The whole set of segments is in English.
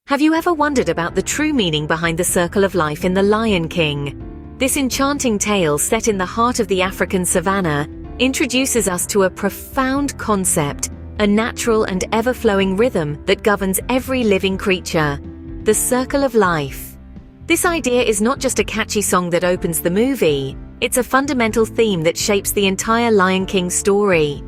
Have you ever wondered about the true meaning behind the circle of life in The Lion King? This enchanting tale set in the heart of the African savannah introduces us to a profound concept, a natural and ever-flowing rhythm that governs every living creature, the circle of life. This idea is not just a catchy song that opens the movie, it's a fundamental theme that shapes the entire Lion King story.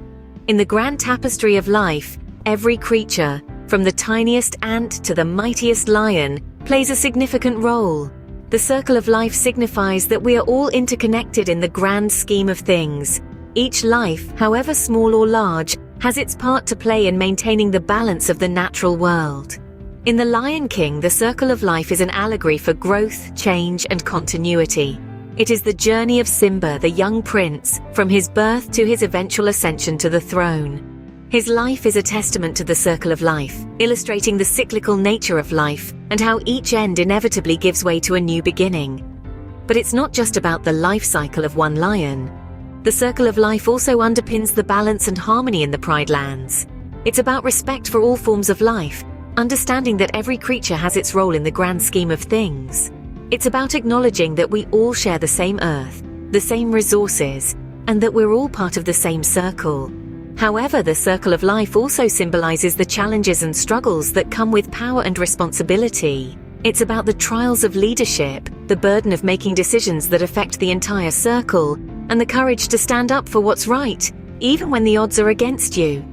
In the grand tapestry of life, every creature, from the tiniest ant to the mightiest lion, plays a significant role. The circle of life signifies that we are all interconnected in the grand scheme of things. Each life, however small or large, has its part to play in maintaining the balance of the natural world. In The Lion King, the circle of life is an allegory for growth, change, and continuity. It is the journey of Simba, the young prince, from his birth to his eventual ascension to the throne. His life is a testament to the circle of life, illustrating the cyclical nature of life and how each end inevitably gives way to a new beginning. But it's not just about the life cycle of one lion. The circle of life also underpins the balance and harmony in the Pride Lands. It's about respect for all forms of life, understanding that every creature has its role in the grand scheme of things. It's about acknowledging that we all share the same earth, the same resources, and that we're all part of the same circle. However, the circle of life also symbolizes the challenges and struggles that come with power and responsibility. It's about the trials of leadership, the burden of making decisions that affect the entire circle, and the courage to stand up for what's right, even when the odds are against you.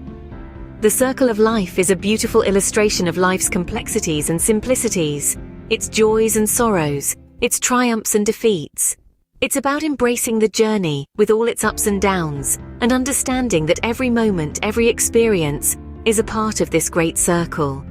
The circle of life is a beautiful illustration of life's complexities and simplicities, its joys and sorrows, its triumphs and defeats. It's about embracing the journey, with all its ups and downs, and understanding that every moment, every experience, is a part of this great circle.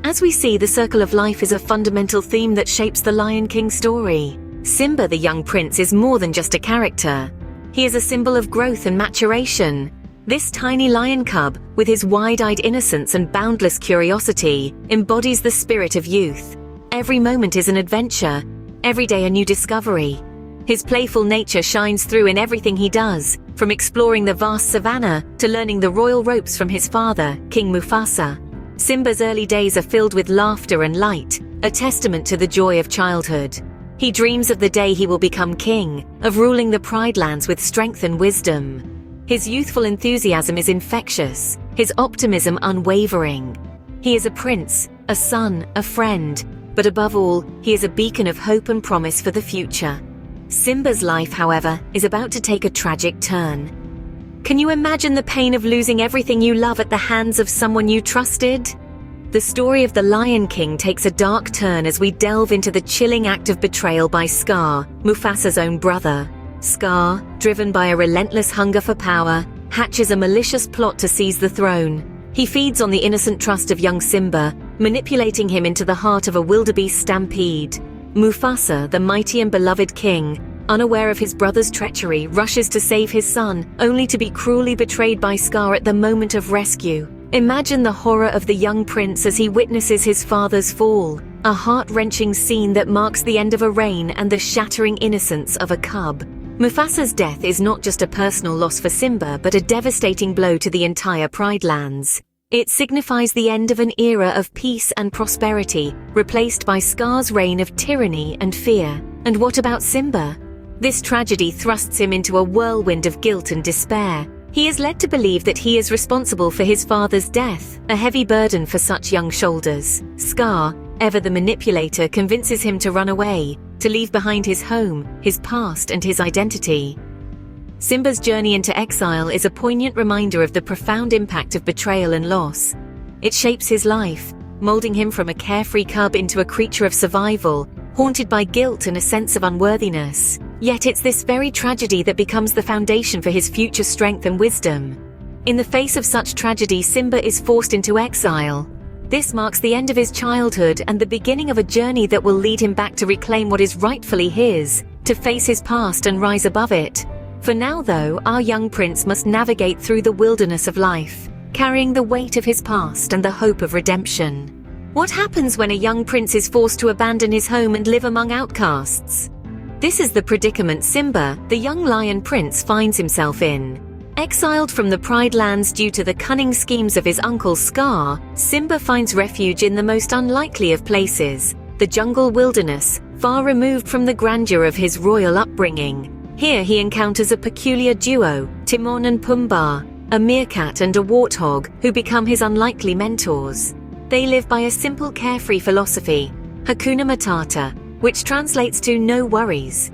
As we see, the circle of life is a fundamental theme that shapes the Lion King story. Simba, the young prince, is more than just a character. He is a symbol of growth and maturation. This tiny lion cub, with his wide-eyed innocence and boundless curiosity, embodies the spirit of youth. Every moment is an adventure, every day a new discovery. His playful nature shines through in everything he does, from exploring the vast savannah to learning the royal ropes from his father, King Mufasa. Simba's early days are filled with laughter and light, a testament to the joy of childhood. He dreams of the day he will become king, of ruling the Pride Lands with strength and wisdom. His youthful enthusiasm is infectious, his optimism unwavering. He is a prince, a son, a friend, but above all, he is a beacon of hope and promise for the future. Simba's life, however, is about to take a tragic turn. Can you imagine the pain of losing everything you love at the hands of someone you trusted? The story of The Lion King takes a dark turn as we delve into the chilling act of betrayal by Scar, Mufasa's own brother. Scar, driven by a relentless hunger for power, hatches a malicious plot to seize the throne. He feeds on the innocent trust of young Simba, manipulating him into the heart of a wildebeest stampede. Mufasa, the mighty and beloved king, unaware of his brother's treachery, rushes to save his son, only to be cruelly betrayed by Scar at the moment of rescue. Imagine the horror of the young prince as he witnesses his father's fall, a heart-wrenching scene that marks the end of a reign and the shattering innocence of a cub. Mufasa's death is not just a personal loss for Simba, but a devastating blow to the entire Pride Lands. It signifies the end of an era of peace and prosperity, replaced by Scar's reign of tyranny and fear. And what about Simba? This tragedy thrusts him into a whirlwind of guilt and despair. He is led to believe that he is responsible for his father's death, a heavy burden for such young shoulders. Scar, ever the manipulator, convinces him to run away, to leave behind his home, his past, and his identity. Simba's journey into exile is a poignant reminder of the profound impact of betrayal and loss. It shapes his life, molding him from a carefree cub into a creature of survival, haunted by guilt and a sense of unworthiness. Yet it's this very tragedy that becomes the foundation for his future strength and wisdom. In the face of such tragedy, Simba is forced into exile. This marks the end of his childhood and the beginning of a journey that will lead him back to reclaim what is rightfully his, to face his past and rise above it. For now, though, our young prince must navigate through the wilderness of life, carrying the weight of his past and the hope of redemption. What happens when a young prince is forced to abandon his home and live among outcasts? This is the predicament Simba, the young lion prince, finds himself in. Exiled from the Pride Lands due to the cunning schemes of his uncle Scar, Simba finds refuge in the most unlikely of places, the jungle wilderness, far removed from the grandeur of his royal upbringing. Here he encounters a peculiar duo, Timon and Pumbaa, a meerkat and a warthog, who become his unlikely mentors. They live by a simple carefree philosophy, Hakuna Matata, which translates to no worries.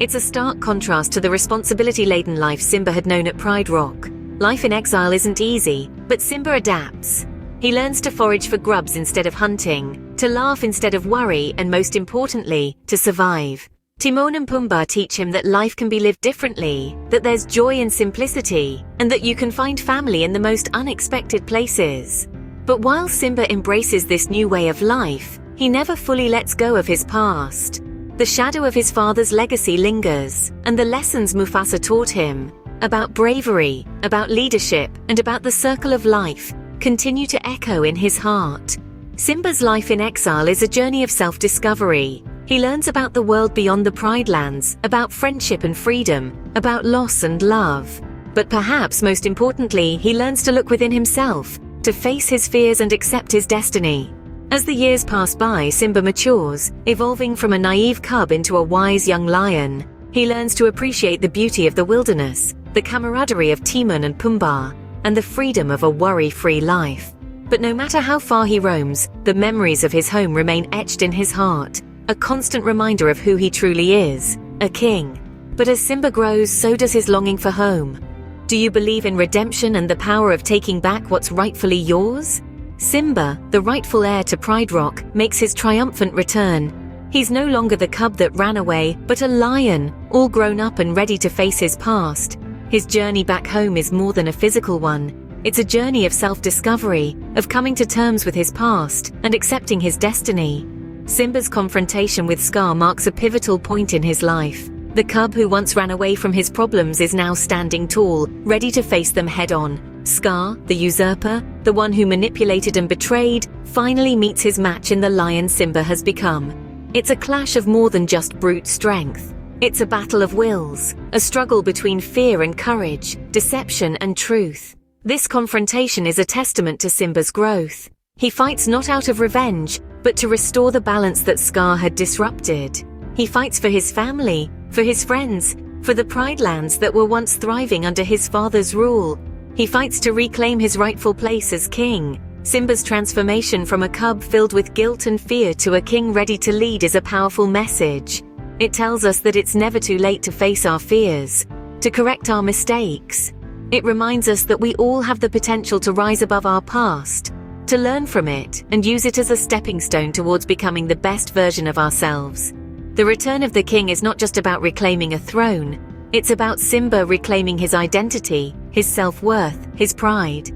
It's a stark contrast to the responsibility-laden life Simba had known at Pride Rock. Life in exile isn't easy, but Simba adapts. He learns to forage for grubs instead of hunting, to laugh instead of worry, and most importantly, to survive. Timon and Pumbaa teach him that life can be lived differently, that there's joy in simplicity, and that you can find family in the most unexpected places. But while Simba embraces this new way of life, he never fully lets go of his past. The shadow of his father's legacy lingers, and the lessons Mufasa taught him about bravery, about leadership, and about the circle of life continue to echo in his heart. Simba's life in exile is a journey of self-discovery. He learns about the world beyond the Pride Lands, about friendship and freedom, about loss and love. But perhaps most importantly, he learns to look within himself, to face his fears and accept his destiny. As the years pass by, Simba matures, evolving from a naive cub into a wise young lion. He learns to appreciate the beauty of the wilderness, the camaraderie of Timon and Pumbaa, and the freedom of a worry-free life. But no matter how far he roams, the memories of his home remain etched in his heart, a constant reminder of who he truly is, a king. But as Simba grows, so does his longing for home. Do you believe in redemption and the power of taking back what's rightfully yours? Simba, the rightful heir to Pride Rock, makes his triumphant return. He's no longer the cub that ran away, but a lion, all grown up and ready to face his past. His journey back home is more than a physical one. It's a journey of self-discovery, of coming to terms with his past and accepting his destiny. Simba's confrontation with Scar marks a pivotal point in his life. The cub who once ran away from his problems is now standing tall, ready to face them head-on. Scar, the usurper, the one who manipulated and betrayed, finally meets his match in the lion Simba has become. It's a clash of more than just brute strength. It's a battle of wills, a struggle between fear and courage, deception and truth. This confrontation is a testament to Simba's growth. He fights not out of revenge, but to restore the balance that Scar had disrupted. He fights for his family, for his friends, for the Pride Lands that were once thriving under his father's rule. He fights to reclaim his rightful place as king. Simba's transformation from a cub filled with guilt and fear to a king ready to lead is a powerful message. It tells us that it's never too late to face our fears, to correct our mistakes. It reminds us that we all have the potential to rise above our past, to learn from it and use it as a stepping stone towards becoming the best version of ourselves. The return of the king is not just about reclaiming a throne. It's about Simba reclaiming his identity, his self-worth, his pride.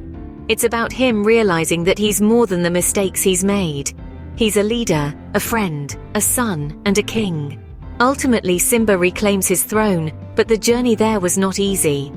It's about him realizing that he's more than the mistakes he's made. He's a leader, a friend, a son, and a king. Ultimately, Simba reclaims his throne, but the journey there was not easy.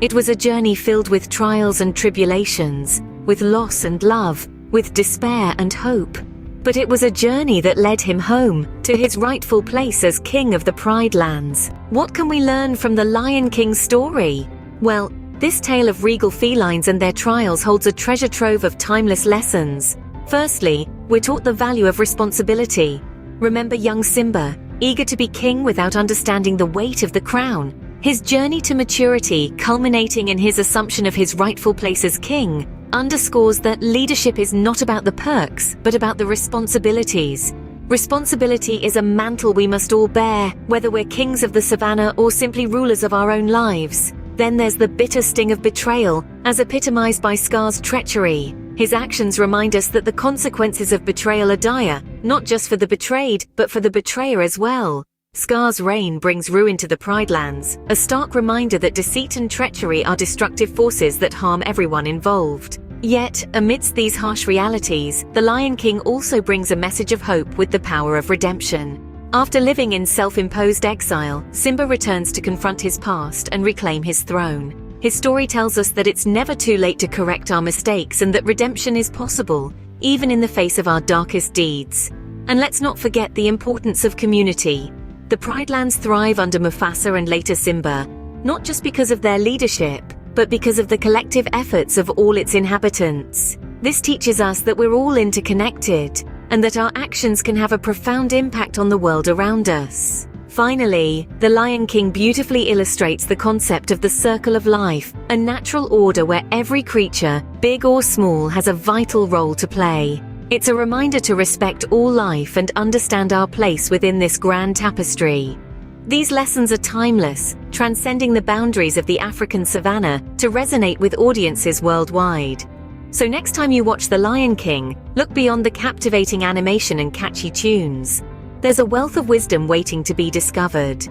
It was a journey filled with trials and tribulations, with loss and love, with despair and hope. But it was a journey that led him home, to his rightful place as king of the Pride Lands. What can we learn from the Lion King's story? Well, this tale of regal felines and their trials holds a treasure trove of timeless lessons. Firstly, we're taught the value of responsibility. Remember young Simba, eager to be king without understanding the weight of the crown. His journey to maturity, culminating in his assumption of his rightful place as king, underscores that leadership is not about the perks, but about the responsibilities. Responsibility is a mantle we must all bear, whether we're kings of the savannah or simply rulers of our own lives. Then there's the bitter sting of betrayal, as epitomized by Scar's treachery. His actions remind us that the consequences of betrayal are dire, not just for the betrayed, but for the betrayer as well. Scar's reign brings ruin to the Pride Lands, a stark reminder that deceit and treachery are destructive forces that harm everyone involved. Yet, amidst these harsh realities, the Lion King also brings a message of hope with the power of redemption. After living in self-imposed exile, Simba returns to confront his past and reclaim his throne. His story tells us that it's never too late to correct our mistakes and that redemption is possible, even in the face of our darkest deeds. And let's not forget the importance of community. The Pride Lands thrive under Mufasa and later Simba, not just because of their leadership, but because of the collective efforts of all its inhabitants. This teaches us that we're all interconnected, and that our actions can have a profound impact on the world around us. Finally, The Lion King beautifully illustrates the concept of the circle of life, a natural order where every creature, big or small, has a vital role to play. It's a reminder to respect all life and understand our place within this grand tapestry. These lessons are timeless, transcending the boundaries of the African savanna to resonate with audiences worldwide. So next time you watch The Lion King, look beyond the captivating animation and catchy tunes. There's a wealth of wisdom waiting to be discovered.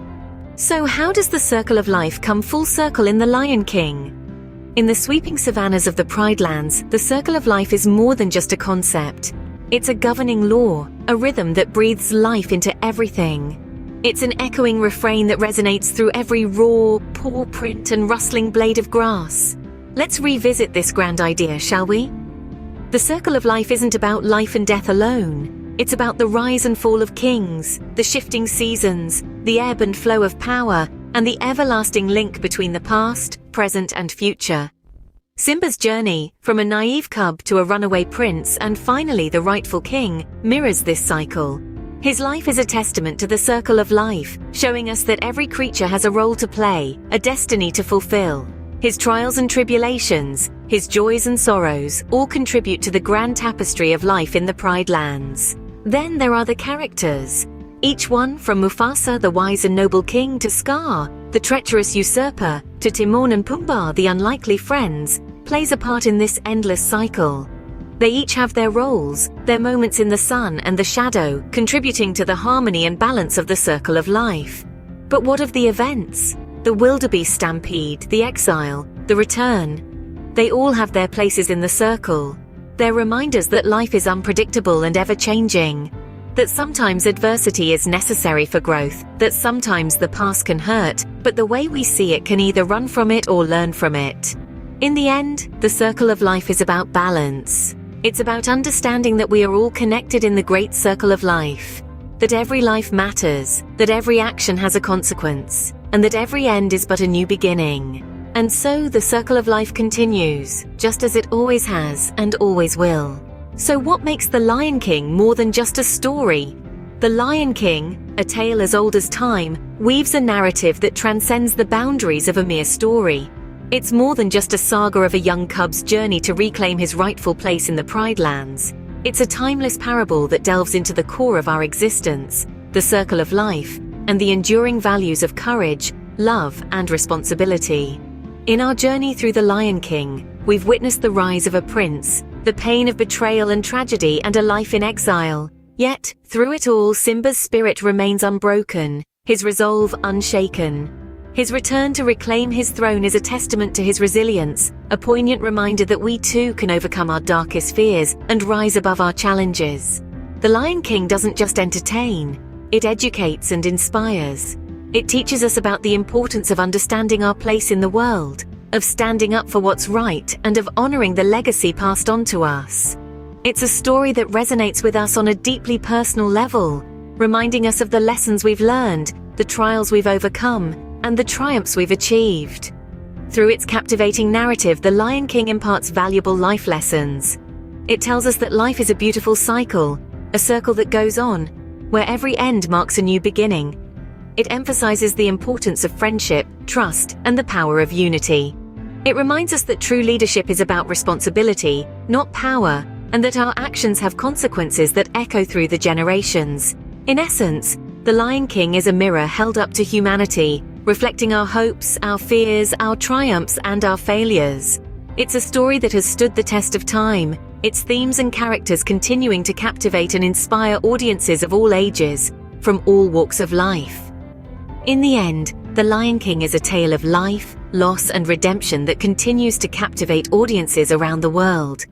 So how does the circle of life come full circle in The Lion King? In the sweeping savannas of the Pride Lands, the circle of life is more than just a concept. It's a governing law, a rhythm that breathes life into everything. It's an echoing refrain that resonates through every raw, paw print and rustling blade of grass. Let's revisit this grand idea, shall we? The circle of life isn't about life and death alone. It's about the rise and fall of kings, the shifting seasons, the ebb and flow of power, and the everlasting link between the past, present, and future. Simba's journey, from a naive cub to a runaway prince and finally the rightful king, mirrors this cycle. His life is a testament to the circle of life, showing us that every creature has a role to play, a destiny to fulfill. His trials and tribulations, his joys and sorrows, all contribute to the grand tapestry of life in the Pride Lands. Then there are the characters. Each one, from Mufasa, the wise and noble king, to Scar, the treacherous usurper, to Timon and Pumbaa, the unlikely friends, plays a part in this endless cycle. They each have their roles, their moments in the sun and the shadow, contributing to the harmony and balance of the circle of life. But what of the events? The wildebeest stampede, the exile, the return. They all have their places in the circle. They're reminders that life is unpredictable and ever-changing, that sometimes adversity is necessary for growth, that sometimes the past can hurt, but the way we see it can either run from it or learn from it. In the end, the circle of life is about balance. It's about understanding that we are all connected in the great circle of life, that every life matters, that every action has a consequence, and that every end is but a new beginning. And so the circle of life continues, just as it always has and always will. So what makes The Lion King more than just a story? The Lion King, a tale as old as time, weaves a narrative that transcends the boundaries of a mere story. It's more than just a saga of a young cub's journey to reclaim his rightful place in the Pride Lands. It's a timeless parable that delves into the core of our existence, the circle of life, and the enduring values of courage, love, and responsibility. In our journey through The Lion King, we've witnessed the rise of a prince, the pain of betrayal and tragedy, and a life in exile. Yet, through it all, Simba's spirit remains unbroken, his resolve unshaken. His return to reclaim his throne is a testament to his resilience, a poignant reminder that we too can overcome our darkest fears and rise above our challenges. The Lion King doesn't just entertain, it educates and inspires. It teaches us about the importance of understanding our place in the world, of standing up for what's right, and of honoring the legacy passed on to us. It's a story that resonates with us on a deeply personal level, reminding us of the lessons we've learned, the trials we've overcome, and the triumphs we've achieved. Through its captivating narrative, The Lion King imparts valuable life lessons. It tells us that life is a beautiful cycle, a circle that goes on, where every end marks a new beginning. It emphasizes the importance of friendship, trust, and the power of unity. It reminds us that true leadership is about responsibility, not power, and that our actions have consequences that echo through the generations. In essence, The Lion King is a mirror held up to humanity, reflecting our hopes, our fears, our triumphs, and our failures. It's a story that has stood the test of time, its themes and characters continuing to captivate and inspire audiences of all ages, from all walks of life. In the end, The Lion King is a tale of life, loss, and redemption that continues to captivate audiences around the world.